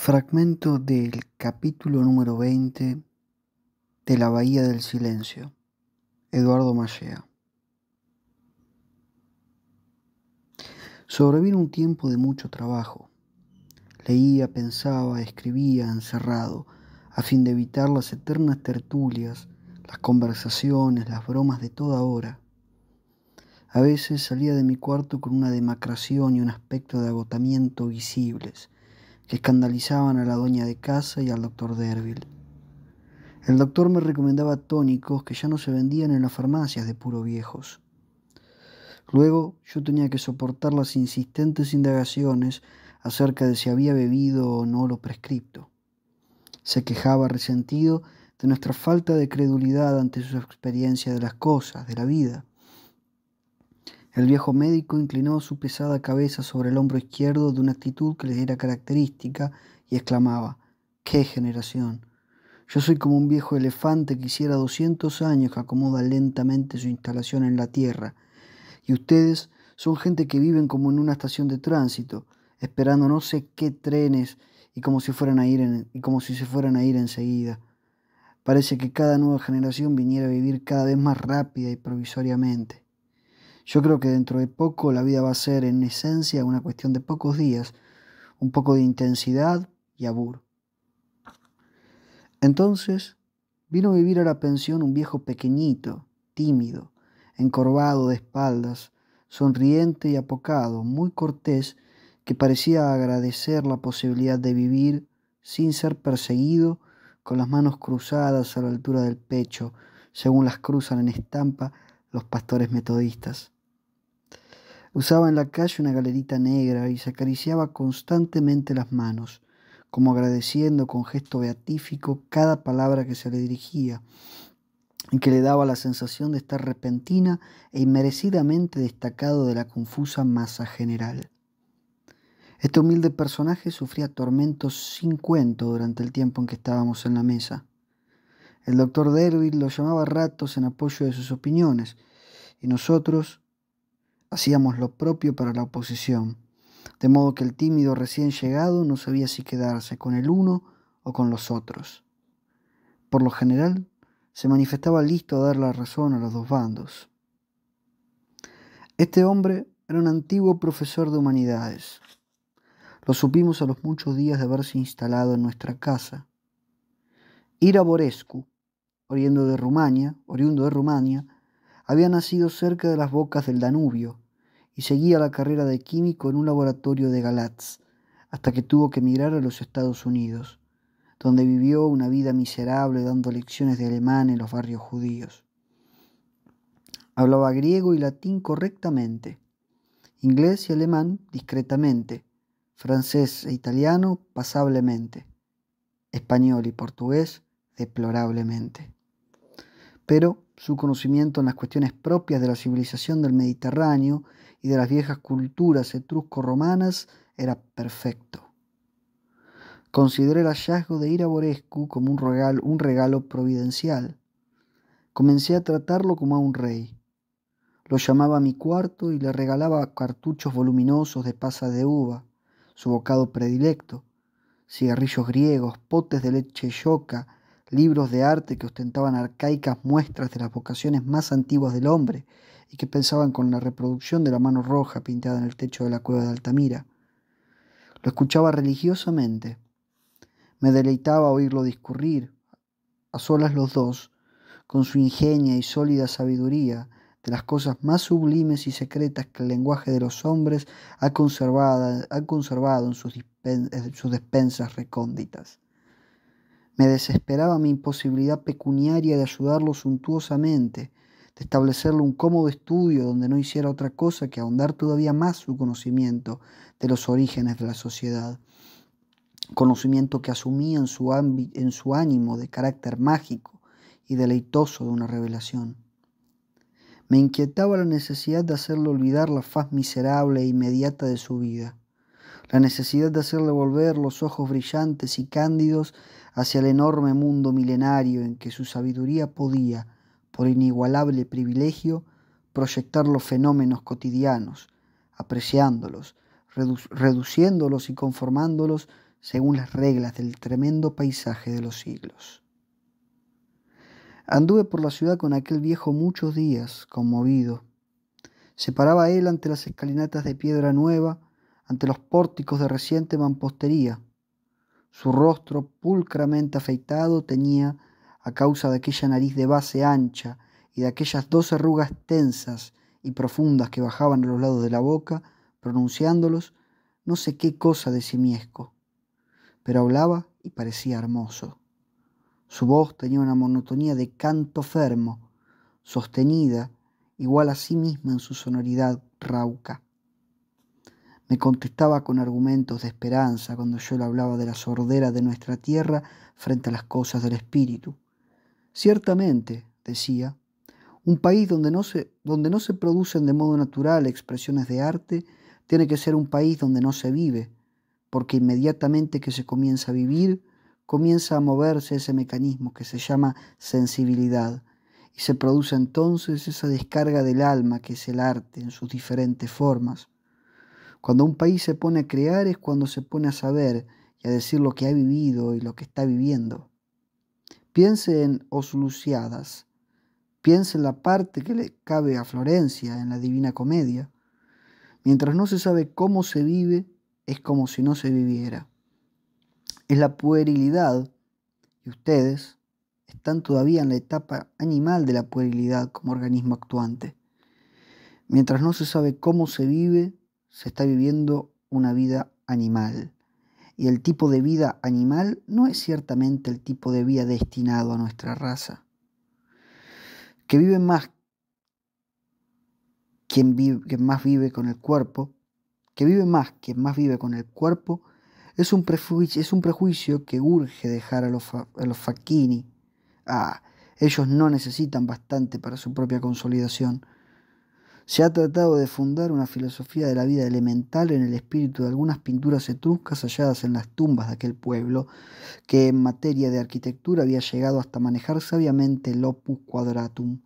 Fragmento del capítulo número 20 de La Bahía del Silencio, Eduardo Machea. Sobrevino un tiempo de mucho trabajo. Leía, pensaba, escribía encerrado, a fin de evitar las eternas tertulias, las conversaciones, las bromas de toda hora. A veces salía de mi cuarto con una demacración y un aspecto de agotamiento visibles, que escandalizaban a la dueña de casa y al doctor Derville. El doctor me recomendaba tónicos que ya no se vendían en las farmacias de puro viejos. Luego yo tenía que soportar las insistentes indagaciones acerca de si había bebido o no lo prescripto. Se quejaba resentido de nuestra falta de credulidad ante su experiencia de las cosas, de la vida. El viejo médico inclinó su pesada cabeza sobre el hombro izquierdo de una actitud que le era característica y exclamaba: ¡qué generación! Yo soy como un viejo elefante que hiciera 200 años que acomoda lentamente su instalación en la tierra, y ustedes son gente que viven como en una estación de tránsito, esperando no sé qué trenes y como si se fueran a ir enseguida. Parece que cada nueva generación viniera a vivir cada vez más rápida y provisoriamente. Yo creo que dentro de poco la vida va a ser en esencia una cuestión de pocos días, un poco de intensidad y abur. Entonces vino a vivir a la pensión un viejo pequeñito, tímido, encorvado de espaldas, sonriente y apocado, muy cortés, que parecía agradecer la posibilidad de vivir sin ser perseguido, con las manos cruzadas a la altura del pecho, según las cruzan en estampa los pastores metodistas. Usaba en la calle una galerita negra y se acariciaba constantemente las manos, como agradeciendo con gesto beatífico cada palabra que se le dirigía, y que le daba la sensación de estar repentina e inmerecidamente destacado de la confusa masa general. Este humilde personaje sufría tormentos sin cuento durante el tiempo en que estábamos en la mesa. El doctor Derville lo llamaba a ratos en apoyo de sus opiniones, y nosotros hacíamos lo propio para la oposición, de modo que el tímido recién llegado no sabía si quedarse con el uno o con los otros. Por lo general, se manifestaba listo a dar la razón a los dos bandos. Este hombre era un antiguo profesor de humanidades. Lo supimos a los muchos días de haberse instalado en nuestra casa. Ira Vorescu, oriundo de Rumania, había nacido cerca de las bocas del Danubio y seguía la carrera de químico en un laboratorio de Galatz, hasta que tuvo que emigrar a los Estados Unidos, donde vivió una vida miserable dando lecciones de alemán en los barrios judíos. Hablaba griego y latín correctamente, inglés y alemán discretamente, francés e italiano pasablemente, español y portugués deplorablemente. Pero su conocimiento en las cuestiones propias de la civilización del Mediterráneo y de las viejas culturas etrusco-romanas era perfecto. Consideré el hallazgo de Ira Vorescu como un regalo providencial. Comencé a tratarlo como a un rey. Lo llamaba a mi cuarto y le regalaba cartuchos voluminosos de pasa de uva, su bocado predilecto, cigarrillos griegos, potes de leche yoca, libros de arte que ostentaban arcaicas muestras de las vocaciones más antiguas del hombre y que pensaban con la reproducción de la mano roja pintada en el techo de la cueva de Altamira. Lo escuchaba religiosamente. Me deleitaba oírlo discurrir, a solas los dos, con su ingenia y sólida sabiduría, de las cosas más sublimes y secretas que el lenguaje de los hombres ha conservado en sus despensas recónditas. Me desesperaba mi imposibilidad pecuniaria de ayudarlo suntuosamente, de establecerle un cómodo estudio donde no hiciera otra cosa que ahondar todavía más su conocimiento de los orígenes de la sociedad, conocimiento que asumía en su ánimo de carácter mágico y deleitoso de una revelación. Me inquietaba la necesidad de hacerle olvidar la faz miserable e inmediata de su vida, la necesidad de hacerle volver los ojos brillantes y cándidos hacia el enorme mundo milenario en que su sabiduría podía, por inigualable privilegio, proyectar los fenómenos cotidianos, apreciándolos, reduciéndolos y conformándolos según las reglas del tremendo paisaje de los siglos. Anduve por la ciudad con aquel viejo muchos días, conmovido. Se paraba él ante las escalinatas de piedra nueva, ante los pórticos de reciente mampostería. Su rostro, pulcramente afeitado, tenía, a causa de aquella nariz de base ancha y de aquellas 2 arrugas tensas y profundas que bajaban a los lados de la boca, pronunciándolos, no sé qué cosa de simiesco, pero hablaba y parecía hermoso. Su voz tenía una monotonía de canto fermo, sostenida, igual a sí misma en su sonoridad rauca. Me contestaba con argumentos de esperanza cuando yo le hablaba de la sordera de nuestra tierra frente a las cosas del espíritu. Ciertamente, decía, un país donde no se producen de modo natural expresiones de arte tiene que ser un país donde no se vive, porque inmediatamente que se comienza a vivir, comienza a moverse ese mecanismo que se llama sensibilidad, y se produce entonces esa descarga del alma que es el arte en sus diferentes formas. Cuando un país se pone a crear es cuando se pone a saber y a decir lo que ha vivido y lo que está viviendo. Piense en Os Lusíadas, piense en la parte que le cabe a Florencia en la Divina Comedia. Mientras no se sabe cómo se vive, es como si no se viviera. Es la puerilidad, y ustedes están todavía en la etapa animal de la puerilidad como organismo actuante. Mientras no se sabe cómo se vive, se está viviendo una vida animal. Y el tipo de vida animal no es ciertamente el tipo de vida destinado a nuestra raza. Que vive más quien más vive con el cuerpo, es un prejuicio que urge dejar a los Facchini. Ellos no necesitan bastante para su propia consolidación. Se ha tratado de fundar una filosofía de la vida elemental en el espíritu de algunas pinturas etruscas halladas en las tumbas de aquel pueblo, que en materia de arquitectura había llegado hasta manejar sabiamente el opus quadratum.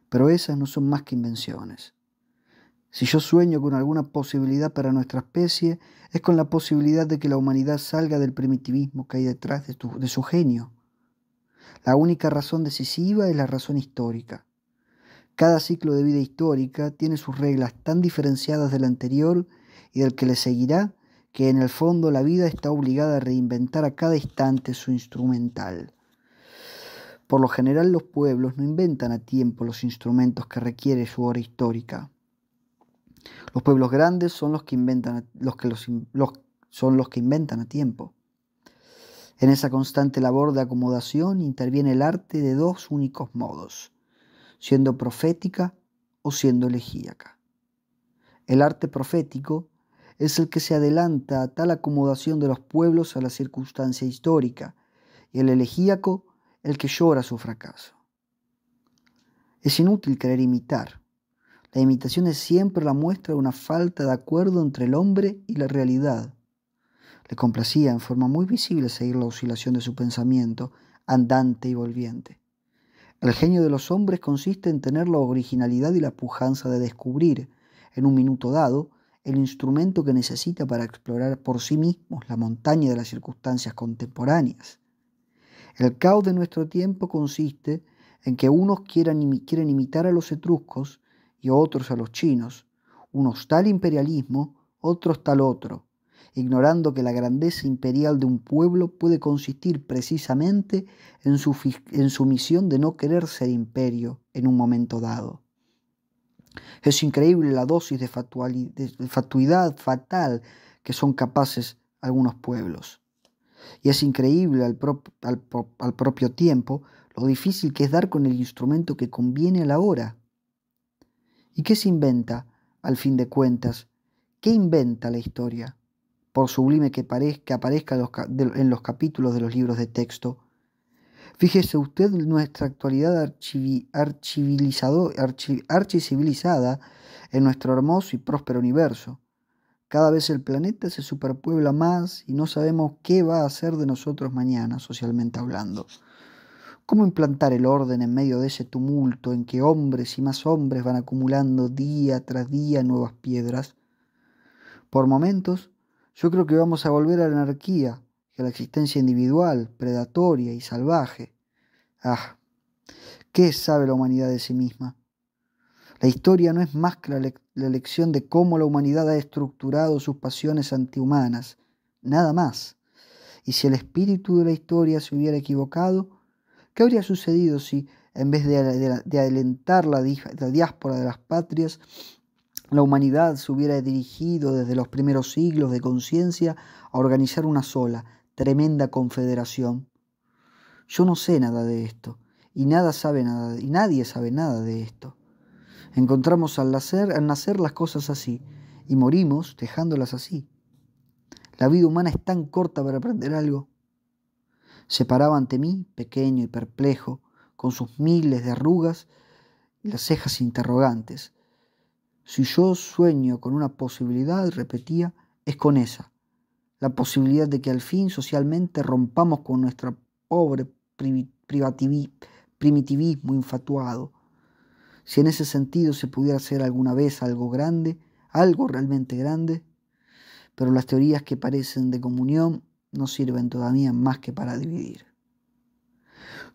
Pero esas no son más que invenciones. Si yo sueño con alguna posibilidad para nuestra especie, es con la posibilidad de que la humanidad salga del primitivismo que hay detrás de su genio. La única razón decisiva es la razón histórica. Cada ciclo de vida histórica tiene sus reglas tan diferenciadas del anterior y del que le seguirá, que en el fondo la vida está obligada a reinventar a cada instante su instrumental. Por lo general los pueblos no inventan a tiempo los instrumentos que requiere su hora histórica. Los pueblos grandes son los que inventan a tiempo. En esa constante labor de acomodación interviene el arte de 2 únicos modos, siendo profética o siendo elegíaca. El arte profético es el que se adelanta a tal acomodación de los pueblos a la circunstancia histórica, y el elegíaco el que llora su fracaso. Es inútil querer imitar. La imitación es siempre la muestra de una falta de acuerdo entre el hombre y la realidad. Le complacía en forma muy visible seguir la oscilación de su pensamiento, andante y volviente. El genio de los hombres consiste en tener la originalidad y la pujanza de descubrir, en un minuto dado, el instrumento que necesita para explorar por sí mismos la montaña de las circunstancias contemporáneas. El caos de nuestro tiempo consiste en que unos quieren imitar a los etruscos y otros a los chinos, unos tal imperialismo, otros tal otro, ignorando que la grandeza imperial de un pueblo puede consistir precisamente en su misión de no querer ser imperio en un momento dado. Es increíble la dosis de fatuidad fatal que son capaces algunos pueblos. Y es increíble al propio tiempo lo difícil que es dar con el instrumento que conviene a la hora. ¿Y qué se inventa, al fin de cuentas? ¿Qué inventa la historia? Por sublime que aparezca en los capítulos de los libros de texto. Fíjese usted en nuestra actualidad archicivilizada en nuestro hermoso y próspero universo. Cada vez el planeta se superpuebla más y no sabemos qué va a hacer de nosotros mañana, socialmente hablando. ¿Cómo implantar el orden en medio de ese tumulto en que hombres y más hombres van acumulando día tras día nuevas piedras? Por momentos, Yo creo que vamos a volver a la anarquía y a la existencia individual, predatoria y salvaje. Ah, ¿qué sabe la humanidad de sí misma? La historia no es más que la lección de cómo la humanidad ha estructurado sus pasiones antihumanas, nada más. Y si el espíritu de la historia se hubiera equivocado, ¿qué habría sucedido si, en vez de alentar la diáspora de las patrias, la humanidad se hubiera dirigido desde los primeros siglos de conciencia a organizar una sola, tremenda confederación? Yo no sé nada de esto, y nadie sabe nada de esto. Encontramos al nacer las cosas así, y morimos dejándolas así. La vida humana es tan corta para aprender algo. Se paraba ante mí, pequeño y perplejo, con sus miles de arrugas y las cejas interrogantes. Si yo sueño con una posibilidad, repetía, es con esa, la posibilidad de que al fin socialmente rompamos con nuestro pobre primitivismo infatuado. Si en ese sentido se pudiera hacer alguna vez algo grande, algo realmente grande, pero las teorías que parecen de comunión no sirven todavía más que para dividir.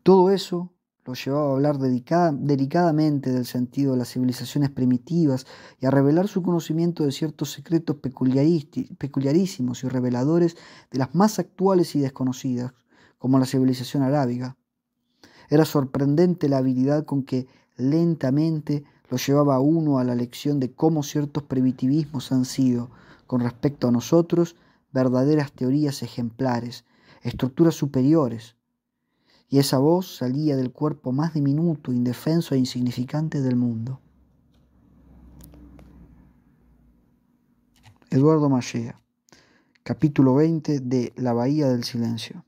Todo eso lo llevaba a hablar delicadamente del sentido de las civilizaciones primitivas y a revelar su conocimiento de ciertos secretos peculiarísimos y reveladores de las más actuales y desconocidas, como la civilización arábiga. Era sorprendente la habilidad con que lentamente lo llevaba a uno a la lección de cómo ciertos primitivismos han sido, con respecto a nosotros, verdaderas teorías ejemplares, estructuras superiores. Y esa voz salía del cuerpo más diminuto, indefenso e insignificante del mundo. Eduardo Machea, capítulo 20 de La Bahía del Silencio.